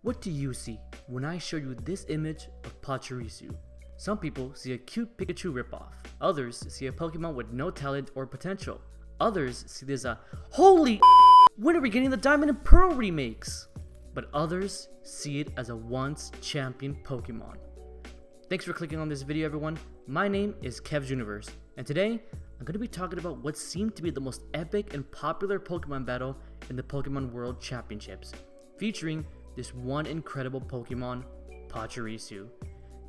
What do you see when I show you this image of Pachirisu? Some people see a cute Pikachu ripoff. Others see a Pokemon with no talent or potential. Others see this holy when are we getting the Diamond and Pearl remakes? But others see it as a once champion Pokemon. Thanks for clicking on this video, everyone. My name is Kev's Universe, and today I'm going to be talking about what seemed to be the most epic and popular Pokemon battle in the Pokemon World Championships, featuring this one incredible Pokemon, Pachirisu.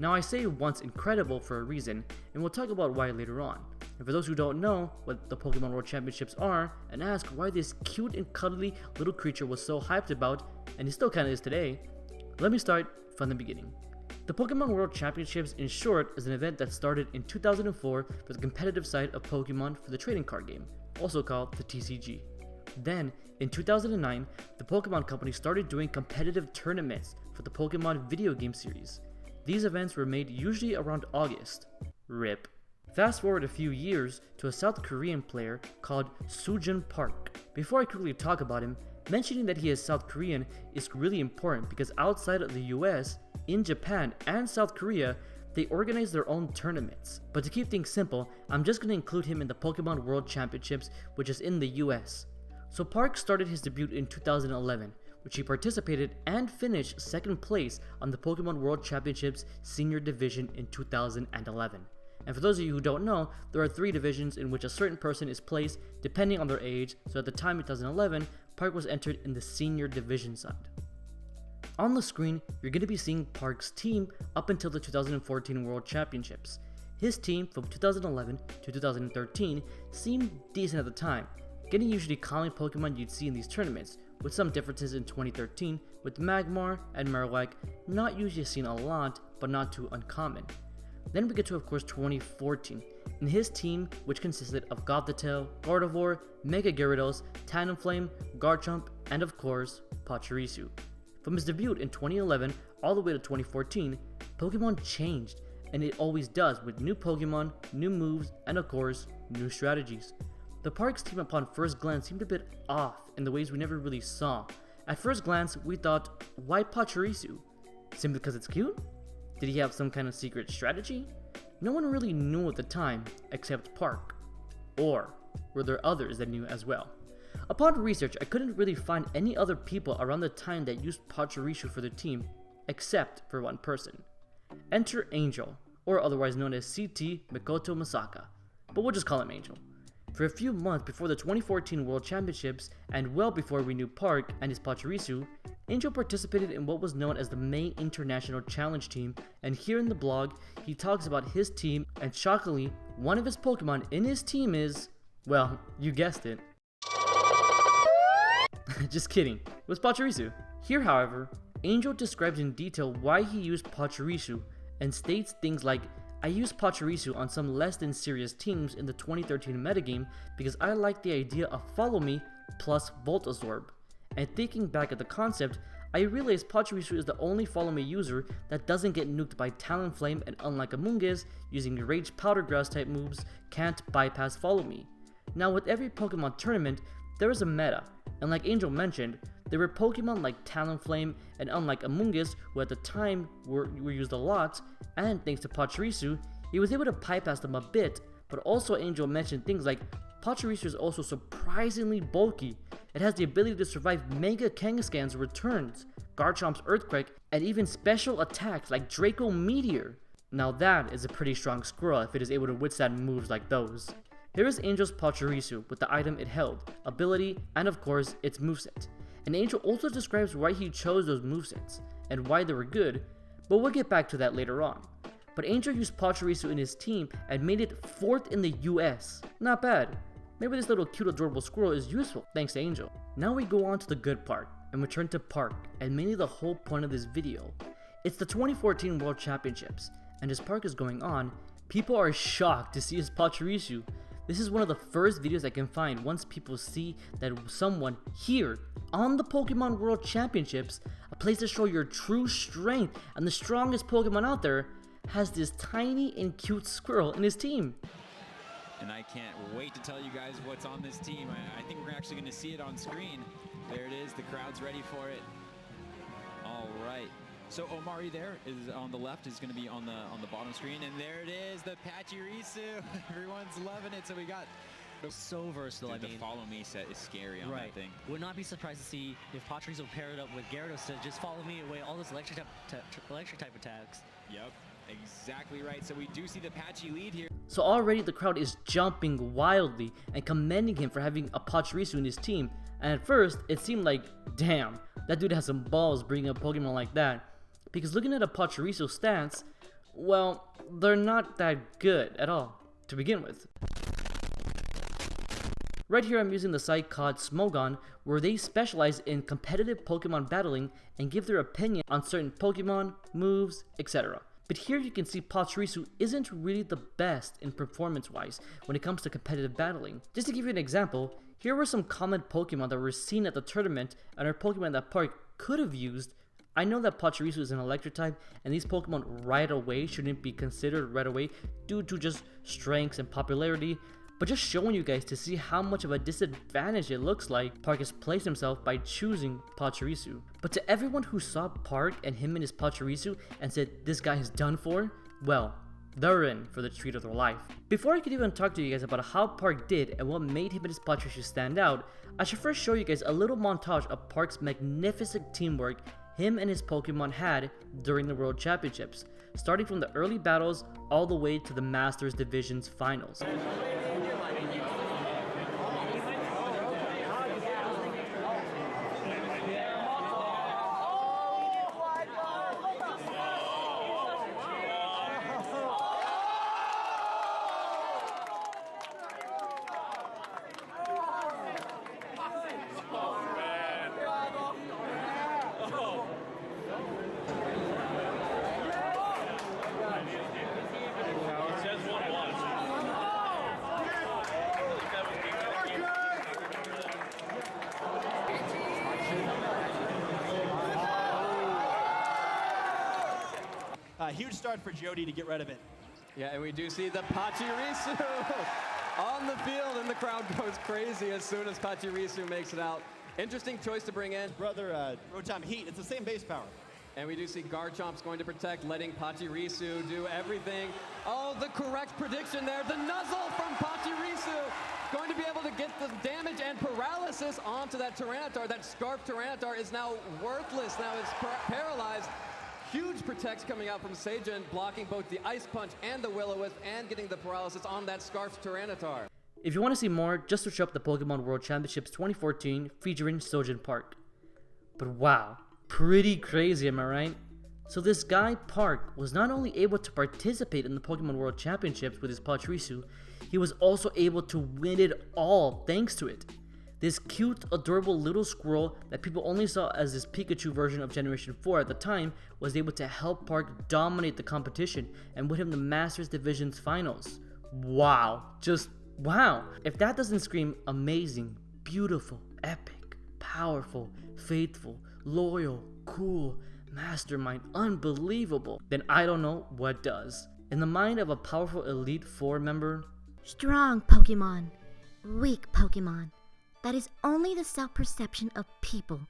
Now I say once incredible for a reason, and we'll talk about why later on. And for those who don't know what the Pokemon World Championships are, and ask why this cute and cuddly little creature was so hyped about, and it still kinda is today, let me start from the beginning. The Pokemon World Championships, in short, is an event that started in 2004 for the competitive side of Pokemon for the trading card game, also called the TCG. Then, in 2009, the Pokemon Company started doing competitive tournaments for the Pokemon video game series. These events were made usually around August. RIP. Fast forward a few years to a South Korean player called Sejun Park. Before I quickly talk about him, mentioning that he is South Korean is really important because outside of the US, in Japan and South Korea, they organize their own tournaments. But to keep things simple, I'm just going to include him in the Pokemon World Championships, which is in the US. So Park started his debut in 2011, which he participated and finished second place on the Pokemon World Championships Senior Division in 2011. And for those of you who don't know, there are 3 divisions in which a certain person is placed depending on their age, so at the time in 2011, Park was entered in the Senior Division side. On the screen, you're going to be seeing Park's team up until the 2014 World Championships. His team from 2011 to 2013 seemed decent at the time, getting usually common Pokemon you'd see in these tournaments, with some differences in 2013 with Magmar and Marowak not usually seen a lot, but not too uncommon. Then we get to, of course, 2014, and his team, which consisted of Gothitelle, Gardevoir, Mega Gyarados, Talonflame, Garchomp, and of course, Pachirisu. From his debut in 2011 all the way to 2014, Pokemon changed, and it always does with new Pokemon, new moves, and of course, new strategies. The Park's team upon first glance seemed a bit off in the ways we never really saw. At first glance, we thought, why Pachirisu? Simply because it's cute? Did he have some kind of secret strategy? No one really knew at the time, except Park. Or were there others that knew as well? Upon research, I couldn't really find any other people around the time that used Pachirisu for their team, except for one person. Enter Angel, or otherwise known as CT Mikoto Masaka, but we'll just call him Angel. For a few months before the 2014 World Championships, and well before we knew Park and his Pachirisu, Angel participated in what was known as the May International Challenge Team, and here in the blog, he talks about his team, and shockingly, one of his Pokemon in his team is, well, you guessed it. Just kidding, it was Pachirisu. Here, however, Angel describes in detail why he used Pachirisu, and states things like, I used Pachirisu on some less than serious teams in the 2013 metagame because I like the idea of Follow Me plus Volt Absorb. And thinking back at the concept, I realized Pachirisu is the only Follow Me user that doesn't get nuked by Talonflame, and unlike Amoonguss, using Rage Powder Grass type moves, can't bypass Follow Me. Now with every Pokemon tournament, there is a meta, and like Angel mentioned, there were Pokemon like Talonflame, and unlike Amoonguss, who at the time were used a lot, and thanks to Pachirisu, he was able to bypass them a bit, but also Angel mentioned things like Pachirisu is also surprisingly bulky. It has the ability to survive Mega Kangaskhan's returns, Garchomp's Earthquake, and even special attacks like Draco Meteor. Now that is a pretty strong squirrel if it is able to withstand moves like those. Here is Angel's Pachirisu with the item it held, ability, and of course its moveset. And Angel also describes why he chose those movesets, and why they were good, but we'll get back to that later on. But Angel used Pachirisu in his team and made it 4th in the US. Not bad. Maybe this little cute adorable squirrel is useful, thanks to Angel. Now we go on to the good part, and return to Park, and mainly the whole point of this video. It's the 2014 World Championships, and as Park is going on, people are shocked to see his Pachirisu. This is one of the first videos I can find once people see that someone here on the Pokemon World Championships, a place to show your true strength and the strongest Pokemon out there, has this tiny and cute squirrel in his team. And I can't wait to tell you guys what's on this team. I think we're actually going to see it on screen. There it is, the crowd's ready for it. All right. So Omari there is on the left, is going to be on the bottom screen, and there it is, the Pachirisu. Everyone's loving it. So we got So versatile. dude, I mean, the follow me set is scary on that thing. Would not be surprised to see if Pachirisu paired up with Gyarados to just follow me away all those electric type attacks. Yep, exactly right. So we do see the Patchy lead here. So already the crowd is jumping wildly and commending him for having a Pachirisu in his team, and at first it seemed like, damn, that dude has some balls bringing a Pokemon like that. Because looking at a Pachirisu stats, well, they're not that good at all, to begin with. Right here I'm using the site called Smogon, where they specialize in competitive Pokemon battling and give their opinion on certain Pokemon, moves, etc. But here you can see Pachirisu isn't really the best in performance-wise when it comes to competitive battling. Just to give you an example, here were some common Pokemon that were seen at the tournament and are Pokemon that Park could have used. I know that Pachirisu is an electric type, and these Pokemon right away shouldn't be considered right away due to just strengths and popularity, but just showing you guys to see how much of a disadvantage it looks like Park has placed himself by choosing Pachirisu. But to everyone who saw Park and him and his Pachirisu and said this guy is done for, well, they're in for the treat of their life. Before I could even talk to you guys about how Park did and what made him and his Pachirisu stand out, I should first show you guys a little montage of Park's magnificent teamwork him and his Pokemon had during the World Championships, starting from the early battles all the way to the Masters Division's finals. Huge start for Jody to get rid of it. Yeah, and we do see the Pachirisu on the field, and the crowd goes crazy as soon as Pachirisu makes it out. Interesting choice to bring in. Brother, Rotom Heat, it's the same base power. And we do see Garchomp's going to protect, letting Pachirisu do everything. Oh, the correct prediction there. The nuzzle from Pachirisu. Going to be able to get the damage and paralysis onto that Tyranitar. That Scarf Tyranitar is now worthless. Now it's paralyzed. Huge protects coming out from Sejun, blocking both the Ice Punch and the Will-O-Wisp and getting the paralysis on that Scarf Tyranitar. If you want to see more, just search up the Pokemon World Championships 2014 featuring Sejun Park. But wow, pretty crazy, am I right? So this guy Park was not only able to participate in the Pokemon World Championships with his Pachirisu, he was also able to win it all thanks to it. This cute, adorable little squirrel that people only saw as this Pikachu version of Generation 4 at the time was able to help Park dominate the competition and win him the Masters Division's finals. Wow, just wow. If that doesn't scream amazing, beautiful, epic, powerful, faithful, loyal, cool, mastermind, unbelievable, then I don't know what does. In the mind of a powerful Elite Four member, strong Pokemon, weak Pokemon. That is only the self-perception of people.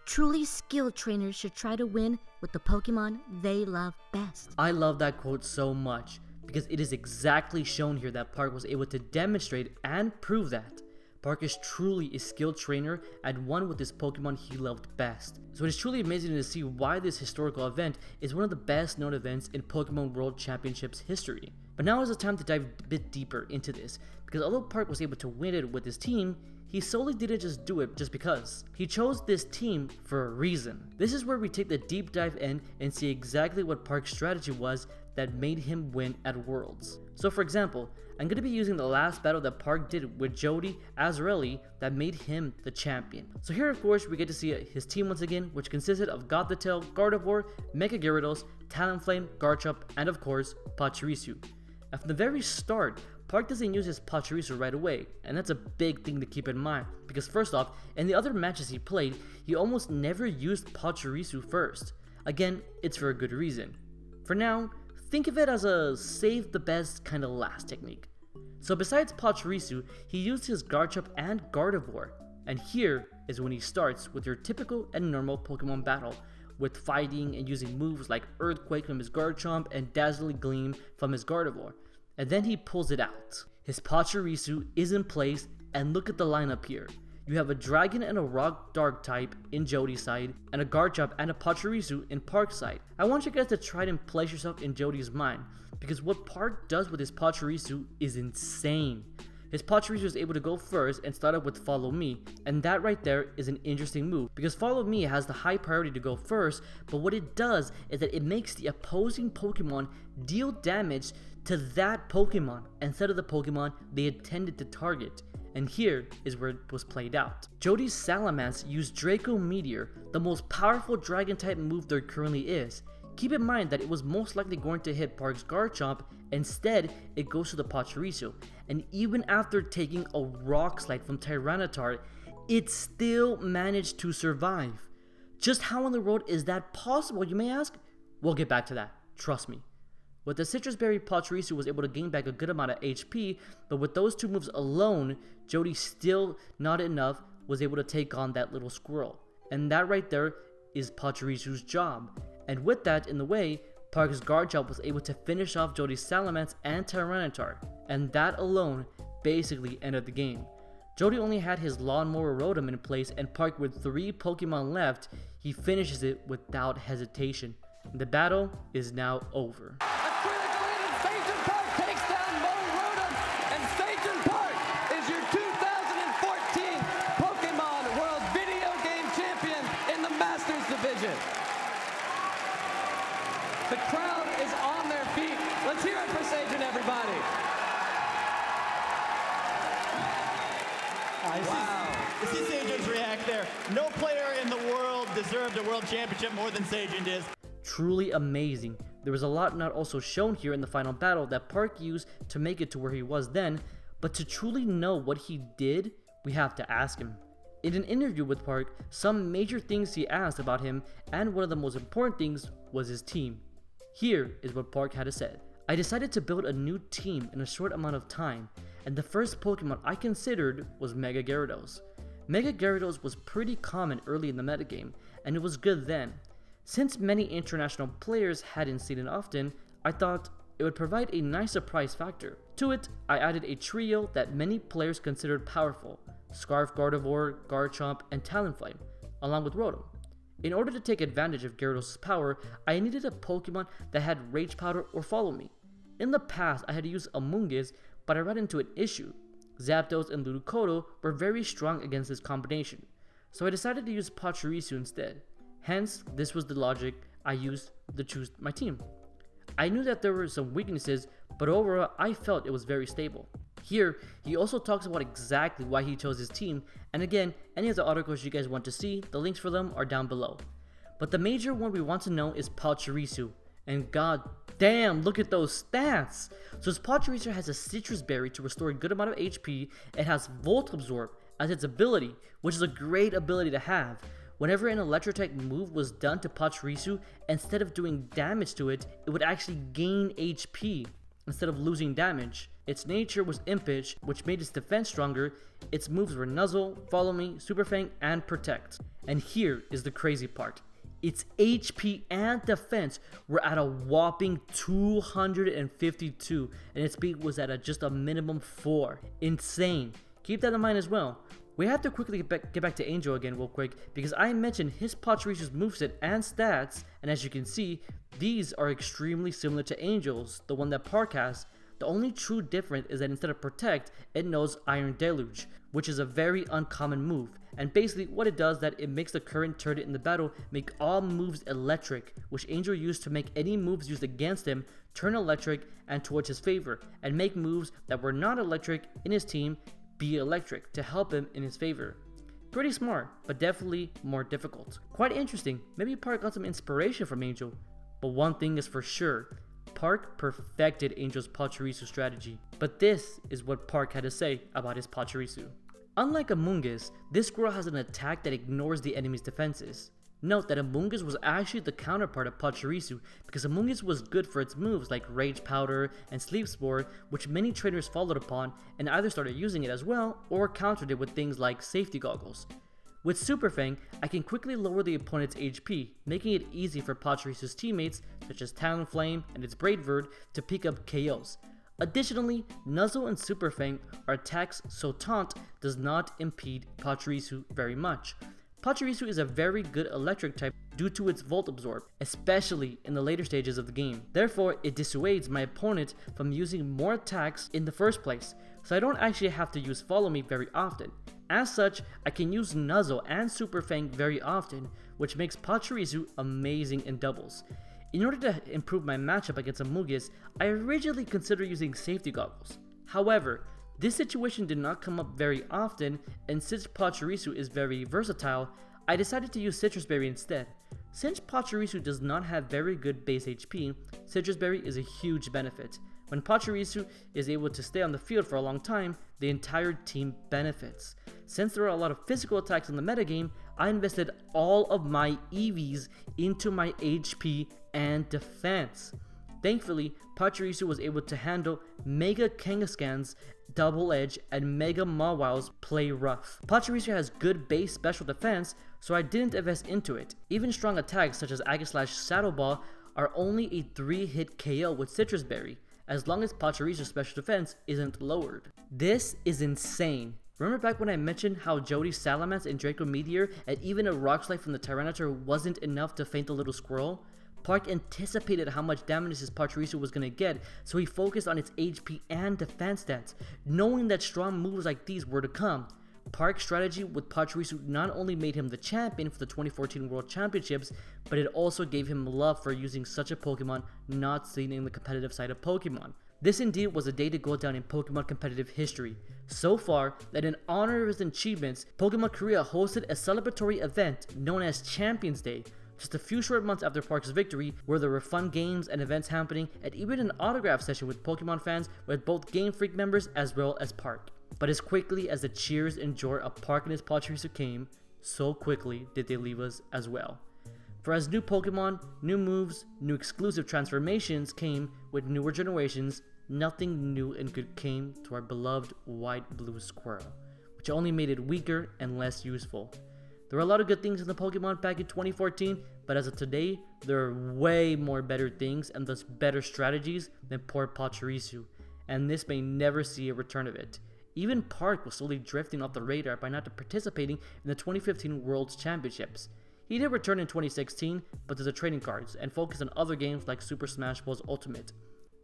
Truly skilled trainers should try to win with the Pokemon they love best. I love that quote so much because it is exactly shown here that Park was able to demonstrate and prove that. Park is truly a skilled trainer and one with his Pokemon he loved best. So it is truly amazing to see why this historical event is one of the best known events in Pokemon World Championships history. But now is the time to dive a bit deeper into this, because although Park was able to win it with his team, he solely didn't just do it just because. He chose this team for a reason. This is where we take the deep dive in and see exactly what Park's strategy was that made him win at Worlds. So for example, I'm going to be using the last battle that Park did with Jody Azarelli that made him the champion. So here of course we get to see his team once again, which consisted of Gothitelle, Gardevoir, Mega Gyarados, Talonflame, Garchomp, and of course Pachirisu. And from the very start, Park doesn't use his Pachirisu right away, and that's a big thing to keep in mind, because first off, in the other matches he played, he almost never used Pachirisu first. Again, it's for a good reason. For now, think of it as a save the best kind of last technique. So besides Pachirisu, he used his Garchomp and Gardevoir, and here is when he starts with your typical and normal Pokemon battle, with fighting and using moves like Earthquake from his Garchomp and Dazzling Gleam from his Gardevoir. And then he pulls it out. His Pachirisu is in place, and look at the lineup here. You have a Dragon and a Rock Dark type in Jody's side, and a Garchomp and a Pachirisu in Park's side. I want you guys to try and place yourself in Jody's mind, because what Park does with his Pachirisu is insane. His Pachirisu is able to go first and start up with Follow Me, and that right there is an interesting move, because Follow Me has the high priority to go first, but what it does is that it makes the opposing Pokemon deal damage to that Pokemon instead of the Pokemon they intended to target. And here is where it was played out. Jody's Salamence used Draco Meteor, the most powerful dragon type move there currently is. Keep in mind that it was most likely going to hit Park's Garchomp, instead it goes to the Pachirisu, and even after taking a Rock Slide from Tyranitar, it still managed to survive. Just how in the world is that possible, you may ask? We'll get back to that, trust me. With the Citrus Berry, Pachirisu was able to gain back a good amount of HP, but with those two moves alone, Jody still not enough was able to take on that little squirrel. And that right there is Pachirisu's job. And with that in the way, Park's Garchomp was able to finish off Jody's Salamence and Tyranitar, and that alone basically ended the game. Jody only had his Lawnmower Rotom in place, and Park with 3 Pokemon left, he finishes it without hesitation. The battle is now over. Sejun Park takes down Mo Rotom, and Sejun Park is your 2014 Pokemon World Video Game Champion in the Masters Division. The crowd is on their feet. Let's hear it for Sejun, everybody. You see Sejun's react there. No player in the world deserved a world championship more than Sejun did. Truly amazing. There was a lot not also shown here in the final battle that Park used to make it to where he was then, but to truly know what he did, we have to ask him. In an interview with Park, some major things he asked about him, and one of the most important things was his team. Here is what Park had to say. I decided to build a new team in a short amount of time, and the first Pokemon I considered was Mega Gyarados. Mega Gyarados was pretty common early in the metagame, and it was good then. Since many international players hadn't seen it often, I thought it would provide a nice surprise factor. To it, I added a trio that many players considered powerful: Scarf Gardevoir, Garchomp, and Talonflame, along with Rotom. In order to take advantage of Gyarados' power, I needed a Pokemon that had Rage Powder or Follow Me. In the past, I had used Amoonguss, but I ran into an issue. Zapdos and Ludicolo were very strong against this combination, so I decided to use Pachirisu instead. Hence, this was the logic I used to choose my team. I knew that there were some weaknesses, but overall I felt it was very stable. Here, he also talks about exactly why he chose his team, and again, any of the articles you guys want to see, the links for them are down below. But the major one we want to know is Pachirisu, and god damn, look at those stats! So his Pachirisu has a Citrus Berry to restore a good amount of HP, it has Volt Absorb as its ability, which is a great ability to have. Whenever an electric-type move was done to Pachirisu, instead of doing damage to it, it would actually gain HP instead of losing damage. Its nature was Impish, which made its defense stronger. Its moves were Nuzzle, Follow Me, Super Fang, and Protect. And here is the crazy part. Its HP and defense were at a whopping 252, and its speed was at just a minimum 4. Insane. Keep that in mind as well. We have to quickly get back to Angel again real quick, because I mentioned his Pachirisu's moveset and stats, and as you can see, these are extremely similar to Angel's, the one that Park has. The only true difference is that instead of Protect, it knows Iron Deluge, which is a very uncommon move. And basically what it does is that it makes the current turret in the battle make all moves electric, which Angel used to make any moves used against him turn electric and towards his favor, and make moves that were not electric in his team be electric to help him in his favor. Pretty smart, but definitely more difficult. Quite interesting, maybe Park got some inspiration from Angel, but one thing is for sure, Park perfected Angel's Pachirisu strategy. But this is what Park had to say about his Pachirisu. Unlike Amoonguss, this squirrel has an attack that ignores the enemy's defenses. Note that Amoonguss was actually the counterpart of Pachirisu, because Amoonguss was good for its moves like Rage Powder and Sleep Spore, which many trainers followed upon and either started using it as well or countered it with things like Safety Goggles. With Super Fang, I can quickly lower the opponent's HP, making it easy for Pachirisu's teammates, such as Talonflame and its Braidbird, to pick up KOs. Additionally, Nuzzle and Super Fang are attacks, so Taunt does not impede Pachirisu very much. Pachirisu is a very good electric type due to its Volt Absorb, especially in the later stages of the game. Therefore, it dissuades my opponent from using more attacks in the first place, so I don't actually have to use Follow Me very often. As such, I can use Nuzzle and Super Fang very often, which makes Pachirisu amazing in doubles. In order to improve my matchup against Amogus, I originally considered using safety goggles. However, this situation did not come up very often, and since Pachirisu is very versatile, I decided to use Citrus Berry instead. Since Pachirisu does not have very good base HP, Citrus Berry is a huge benefit. When Pachirisu is able to stay on the field for a long time, the entire team benefits. Since there are a lot of physical attacks in the metagame, I invested all of my EVs into my HP and defense. Thankfully, Pachirisu was able to handle Mega Kangaskhan's Double Edge and Mega Mawil's Play Rough. Pachirisu has good base special defense, so I didn't invest into it. Even strong attacks such as Aegislash Shadow Ball are only a 3-hit KO with Citrus Berry, as long as Pachirisu's special defense isn't lowered. This is insane. Remember back when I mentioned how Jody Salamence and Draco Meteor and even a Rock Slide from the Tyranitar wasn't enough to feint the little squirrel? Park anticipated how much damage his Pachirisu was going to get, so he focused on its HP and defense stats, knowing that strong moves like these were to come. Park's strategy with Pachirisu not only made him the champion for the 2014 World Championships, but it also gave him love for using such a Pokemon not seen in the competitive side of Pokemon. This indeed was a day to go down in Pokemon competitive history. So far, that in honor of his achievements, Pokemon Korea hosted a celebratory event known as Champions Day, just a few short months after Park's victory, where there were fun games and events happening, and even an autograph session with Pokemon fans with both Game Freak members as well as Park. But as quickly as the cheers and joy of Park and his Pachirisu came, so quickly did they leave us as well. For as new Pokemon, new moves, new exclusive transformations came with newer generations, nothing new and good came to our beloved white-blue squirrel, which only made it weaker and less useful. There were a lot of good things in the Pokemon back in 2014, but as of today, there are way more better things and thus better strategies than poor Pachirisu, and this may never see a return of it. Even Park was slowly drifting off the radar by not participating in the 2015 World Championships. He did return in 2016, but to the trading cards and focus on other games like Super Smash Bros. Ultimate.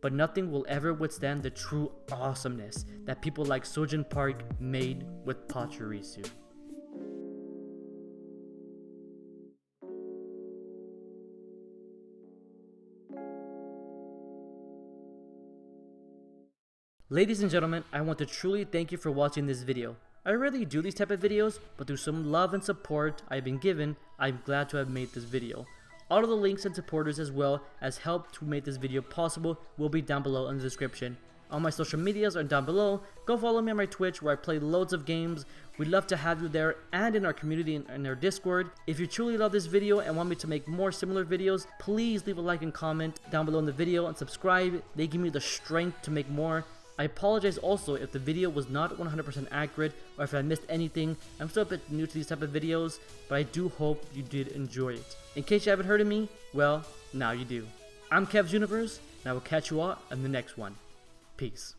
But nothing will ever withstand the true awesomeness that people like Sejun Park made with Pachirisu. Ladies and gentlemen, I want to truly thank you for watching this video. I rarely do these type of videos, but through some love and support I've been given, I'm glad to have made this video. All of the links and supporters as well as help to make this video possible will be down below in the description. All my social medias are down below. Go follow me on my Twitch where I play loads of games. We'd love to have you there and in our community and our Discord. If you truly love this video and want me to make more similar videos, please leave a like and comment down below in the video and subscribe. They give me the strength to make more. I apologize also if the video was not 100% accurate or if I missed anything. I'm still a bit new to these type of videos, but I do hope you did enjoy it. In case you haven't heard of me, well, now you do. I'm Kev's Universe, and I will catch you all in the next one. Peace.